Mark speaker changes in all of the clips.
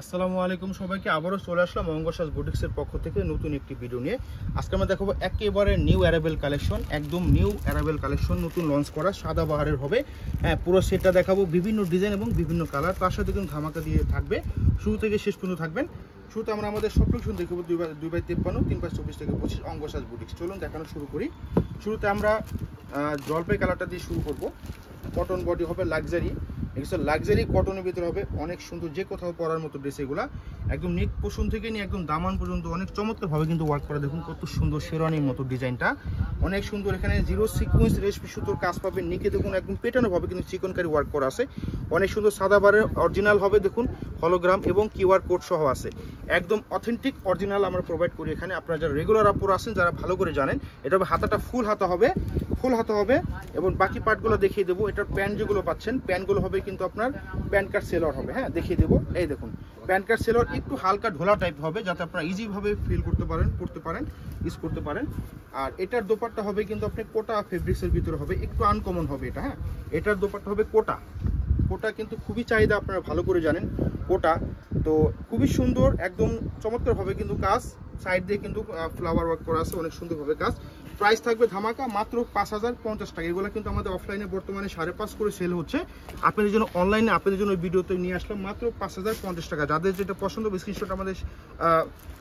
Speaker 1: আসসালামু আলাইকুম সবাইকে আবারও চলে আসলাম অঙ্গসাজ বুটিক্সের পক্ষ থেকে নতুন একটি ভিডিও নিয়ে। আজকে আমরা দেখাবো একেবারে নিউ অ্যারাইভেল কালেকশন, একদম নিউ অ্যারাইভেল কালেকশন, নতুন লঞ্চ করা সাদা বাহারের হবে। হ্যাঁ, পুরো সেটটা দেখাবো, বিভিন্ন ডিজাইন এবং বিভিন্ন কালার, তার সাথে কিন্তু ধামাকা দিয়ে থাকবে, শুরু থেকে শেষ পর্যন্ত থাকবেন। শুরুতে আমরা আমাদের সব কালেকশন দেখাবো 2x53, 3x24 থেকে 25 অঙ্গসাজ বুটিক্স। চলুন দেখানো শুরু করি। শুরুতে আমরা জলপাই কালারটা দিয়ে শুরু করব। কটন বডি হবে, লাক্সারি, লাক্সারি কটনের ভিতরে হবে, অনেক সুন্দর, যে কোথাও পরার মতো ড্রেস। এগুলা একদম নেক পোষণ থেকে নিয়ে একদম দামান পর্যন্ত অনেক চমৎকারভাবে কিন্তু ওয়ার্ক করা। দেখুন কত সুন্দর শেরওয়ানির মতো ডিজাইনটা, অনেক সুন্দর। এখানে জিরো সিকোয়েন্স রেশমি সুতোর কাজ পাবেন। নিকে দেখুন একদম পেটানোভাবে কিন্তু চিকনকারি ওয়ার্ক করা আছে, অনেক সুন্দর। সাদা বারের অরিজিনাল হবে, দেখুন হলোগ্রাম এবং কিউআর কোড সহ আছে, একদম অথেন্টিক অরিজিনাল আমরা প্রোভাইড করি এখানে। আপনারা যারা রেগুলার আপুরা আছেন, যারা ভালো করে জানেন, এটা হবে হাতাটা ফুল হাতা হবে, ফুল হাতা হবে। এবং বাকি পার্টগুলো দেখিয়ে দেবো। এটার প্যান্ট যেগুলো পাচ্ছেন, প্যান্টগুলো হবে কিন্তু আপনার প্যান্ট কাট সেলর হবে। হ্যাঁ, দেখিয়ে দেবো। এই দেখুন প্যান্ট কাট সেলর, একটু হালকা ঢোলা টাইপ হবে, যাতে আপনারা ইজিভাবে ফিল করতে পারেন, পড়তে পারেন, ইউজ করতে পারেন। আর এটার দোপাট্টা হবে কিন্তু আপনি কোটা ফেব্রিক্সের ভিতরে হবে, একটু আনকমন হবে এটা। হ্যাঁ, এটার দোপাট্টা হবে কোটা। কোটা কিন্তু খুবই চাহিদা, আপনারা ভালো করে জানেন কোটা। তো খুবই সুন্দর, একদম চমৎকারভাবে কিন্তু কাজ, সাইড দিয়ে কিন্তু ফ্লাওয়ার ওয়ার্ক করা আছে, অনেক সুন্দরভাবে কাজ। প্রাইস থাকবে ধামাকা মাত্র 5050 টাকা। এগুলো কিন্তু আমাদের অফলাইনে বর্তমানে 5.5 করে সেল হচ্ছে। আপনাদের জন্য অনলাইনে, আপনাদের জন্য ভিডিওতে নিয়ে আসলাম মাত্র 5050 টাকা। যাদের যেটা পছন্দ, স্ক্রিনশট আমাদের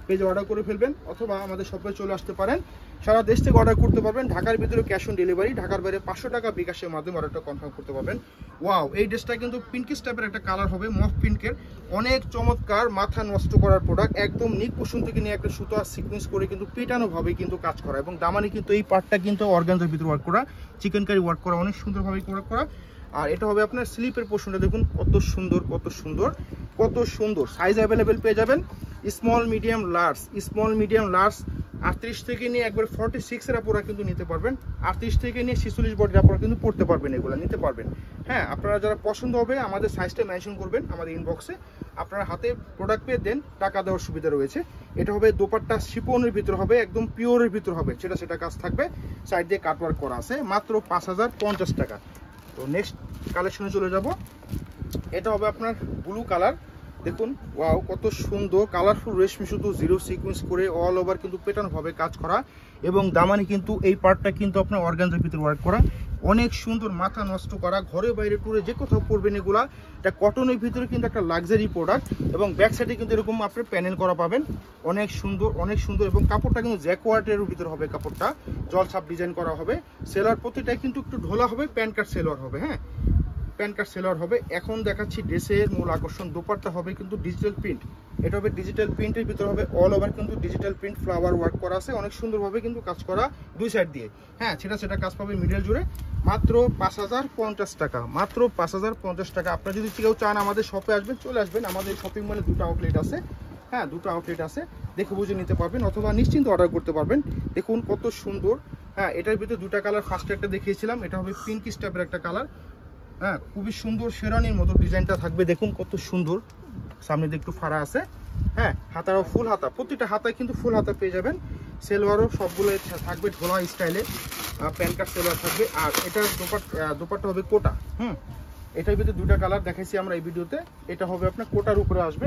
Speaker 1: পেজে অর্ডার করে ফেলবেন, অথবা আমাদের শপে চলে আসতে পারেন। সারা দেশ থেকে অর্ডার করতে পারবেন। ঢাকার ভিতরে ক্যাশ অন ডেলিভারি, ঢাকার বাইরে 500 টাকা বিকাশের মাধ্যমে অর্ডারটা কনফার্ম করতে পারবেন। ওয়াও, এই ড্রেসটা কিন্তু পিঙ্কিশ টাইপের একটা কালার হবে, মফ পিঙ্কের, অনেক চমৎকার, মাথা নষ্ট করার প্রোডাক্ট। একদম নিক পোষণ থেকে নিয়ে একটা সুতো আর সিকোয়েন্স করে কিন্তু পেটানোভাবে কিন্তু কাজ করা, এবং দামানি কিন্তু এই পার্টটা কিন্তু অর্গানজার ভিতরে ওয়ার্ক করা, চিকেনকারি ওয়ার্ক করা, অনেক সুন্দরভাবে ওয়ার্ক করা। আর এটা হবে আপনার স্লিপের পোর্শনটা, দেখুন কত সুন্দর, কত সুন্দর, কত সুন্দর। সাইজ অ্যাভেলেবেল পেয়ে যাবেন, small medium large, small medium large. 38 থেকে নিয়ে একবার 46 এর আপনারা কিন্তু নিতে পারবেন, 38 থেকে নিয়ে 46 বডির আপনারা কিন্তু পড়তে পারবেন, এগুলো নিতে পারবেন। হ্যাঁ, আপনারা যারা পছন্দ হবে আমাদের সাইজটা মেনশন করবেন আমাদের ইনবক্সে, আপনারা হাতে প্রোডাক্ট পেয়ে দেন, টাকা দেওয়ার সুবিধা রয়েছে। এটা হবে দোপাট্টা শিপনের ভিতর হবে, একদম পিওরের ভিতর হবে, সেটা কাজ থাকবে, সাইড দিয়ে কাটওয়ার্ক করা আছে, মাত্র 5050 টাকা। তো নেক্সট কালেকশনে চলে যাব। এটা হবে আপনার ব্লু কালার, দেখুন ওয়াও কত সুন্দর, কালারফুল রেশমি সুতো জিরো সিকোয়েন্স করে অল ওভার কিন্তু পেটানোভাবে কাজ করা, এবং দামানি কিন্তু এই পার্টটা কিন্তু আপনার অর্গানজার ভিতরে ওয়ার্ক করা, অনেক সুন্দর, মাথা নষ্ট করা। ঘরে বাইরে টুরে যে কোথাও পরবেন এগুলা। এটা কটনের ভিতরে কিন্তু একটা লাক্সারি প্রোডাক্ট, এবং ব্যাক সাইডে কিন্তু এরকম আপনার প্যানেল করা পাবেন, অনেক সুন্দর, অনেক সুন্দর। এবং কাপড়টা কিন্তু জ্যাকওয়ার্টের ভিতরে হবে, কাপড়টা জলছাপ ডিজাইন করা হবে। সেলার প্রতিটাই কিন্তু একটু ঢোলা হবে, প্যান্ট কাট সেলার হবে। হ্যাঁ, প্যান্ট কাট সেলার হবে। এখন দেখাচ্ছি ড্রেসের মূল আকর্ষণ, দোপাট্টা হবে কিন্তু ডিজিটাল প্রিন্ট। এটা হবে ডিজিটাল প্রিন্টের ভিতরে হবে, অল ওভার কিন্তু ডিজিটাল প্রিন্ট ফ্লাওয়ার ওয়ার্ক করা আছে, অনেক সুন্দরভাবে কিন্তু কাজ করা দুই সাইড দিয়ে। হ্যাঁ, সেটা কাজ পাবে মিডল জুড়ে, মাত্র 5050 টাকা, মাত্র 5050 টাকা। আপনারা যদি কেউ চান আমাদের শপে আসবেন, চলে আসবেন। আমাদের শপিং মলে 2টা আউটলেট আছে। হ্যাঁ, 2টা আউটলেট আছে, দেখে বুঝে নিতে পারবেন, অথবা নিশ্চিন্ত অর্ডার করতে পারবেন। দেখুন কত সুন্দর। হ্যাঁ, এটার ভিতরে 2টা কালার, ফার্স্টে একটা দেখিয়েছিলাম, এটা হবে পিঙ্কিশ টাইপের একটা কালার। হ্যাঁ, খুবই সুন্দর শেরানির মতো ডিজাইনটা থাকবে, দেখুন কত সুন্দর। সামনে দিয়ে একটু ফাড়া আছে। হ্যাঁ, হাতারও ফুল হাতা, প্রতিটা হাতায় কিন্তু ফুল হাতা পেয়ে যাবেন। সেলোয়ারও সবগুলো থাকবে ঢোলা স্টাইলে, প্যান্ট কাট সেলোয়ার থাকবে। আর এটার দোপাট্টা হবে কোটা। এটার ভিতরে 2টা কালার দেখাইছি আমরা এই ভিডিওতে। এটা হবে আপনার কোটার উপরে আসবে,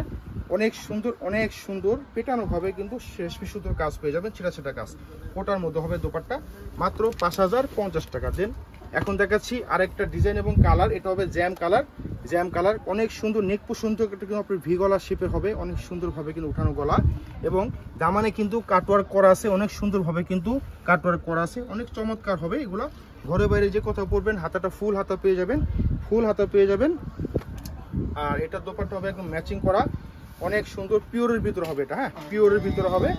Speaker 1: অনেক সুন্দর, অনেক সুন্দর, পেটানোভাবে কিন্তু রেশমি সুতোর কাজ পেয়ে যাবেন, সেটা কাজ। কোটার মধ্যে হবে দোপাট্টা, মাত্র 5050 টাকা। দেন এখন দেখাচ্ছি আরেকটা ডিজাইন এবং কালার। এটা হবে জ্যাম কালার, জ্যাম কালার, অনেক সুন্দর। নেক পর্যন্ত কিন্তু আপনার ভি গলা শেপের হবে, অনেক সুন্দরভাবে কিন্তু উঠানো গলা, এবং দামানে কিন্তু কাটওয়ার্ক করা আছে, অনেক সুন্দরভাবে কিন্তু কাটওয়ার্ক করা আছে, অনেক চমৎকার হবে এগুলা। ঘরে বাইরে যে কোথাও পরবেন, হাতাটা ফুল হাতা পেয়ে যাবেন, ফুল হাতা পেয়ে যাবেন। আর এটার দোপাট্টা হবে একদম ম্যাচিং করা, অনেক সুন্দর, পিওরের ভিতরে হবে এটা। হ্যাঁ, পিওরের ভিতরে হবে,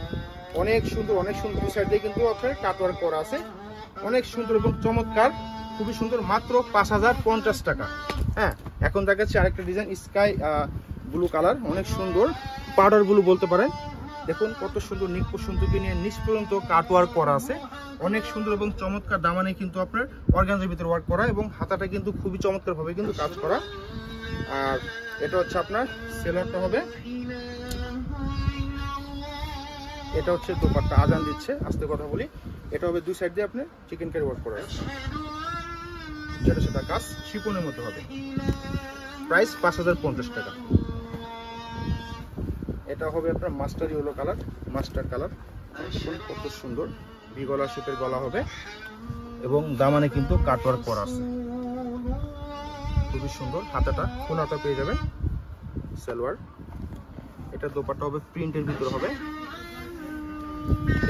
Speaker 1: অনেক সুন্দর, অনেক সুন্দর। দুই সাইড দিয়ে কিন্তু আপনার কাটওয়ার্ক করা আছে, অনেক সুন্দর এবং চমৎকার, খুবই সুন্দর, মাত্র 5050 টাকা। হ্যাঁ, এখন দেখাচ্ছি আরেকটা ডিজাইন, স্কাই ব্লু কালার, অনেক সুন্দর, পাউডার ব্লু বলতে পারেন। দেখুন কত সুন্দর, নিক পর্যন্ত নিয়ে নিচ পর্যন্ত কাটওয়ার্ক করা আছে, অনেক সুন্দর এবং চমৎকার। দামানে কিন্তু আপনার অর্গানজার ভিতরে ওয়ার্ক করা, এবং হাতাটা কিন্তু খুবই চমৎকারভাবে কিন্তু কাজ করা। আর এটা হচ্ছে আপনার সেলারটা হবে, এটা হচ্ছে দোপাট্টা। আজান দিচ্ছে, আস্তে কথা বলি। এটা হবে দুই সাইড দিয়ে আপনার চিকেন কারি ওয়ার্ক করা আছে, সেটা কাজ শিপনের মতো হবে। প্রাইস 5050 টাকা। এটা হবে আপনার master yellow colour, master colour, কত সুন্দর ভি গলা শেপের গলা হবে এবং দামানে কিন্তু কাটওয়ার্ক করা আছে, খুবই সুন্দর। হাতাটা ফুল হাতা পেয়ে যাবেন, সালোয়ার। এটা দোপাট্টা হবে প্রিন্টের ভিতরে হবে,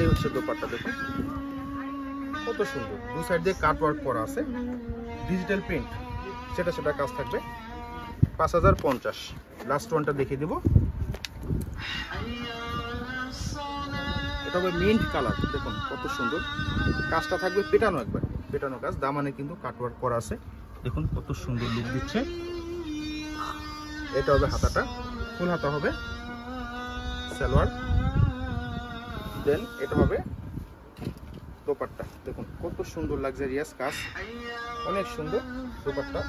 Speaker 1: এই হচ্ছে দোপাট্টা। দেখুন কত সুন্দর, দু সাইড দিয়ে কাটওয়ার্ক করা আছে, ডিজিটাল প্রিন্ট, সেটা কাজ থাকবে। 5050। লাস্ট ওয়ানটা দেখিয়ে দেবো, এটা হবে মিন্ট কালার। দেখুন কত সুন্দর, কাজটা থাকবে পেটানো, একবার পেটানো কাজ, দামানে কিন্তু কাটওয়ার্ক করা আছে। দেখুন কত সুন্দর লুক দিচ্ছে। এটা হবে হাতাটা, ফুল হাতা হবে, সালোয়ার। দেন এটা হবে দোপাট্টা। দেখুন কত সুন্দর লাক্সারিয়াস কাজ, অনেক সুন্দর দোপাট্টা।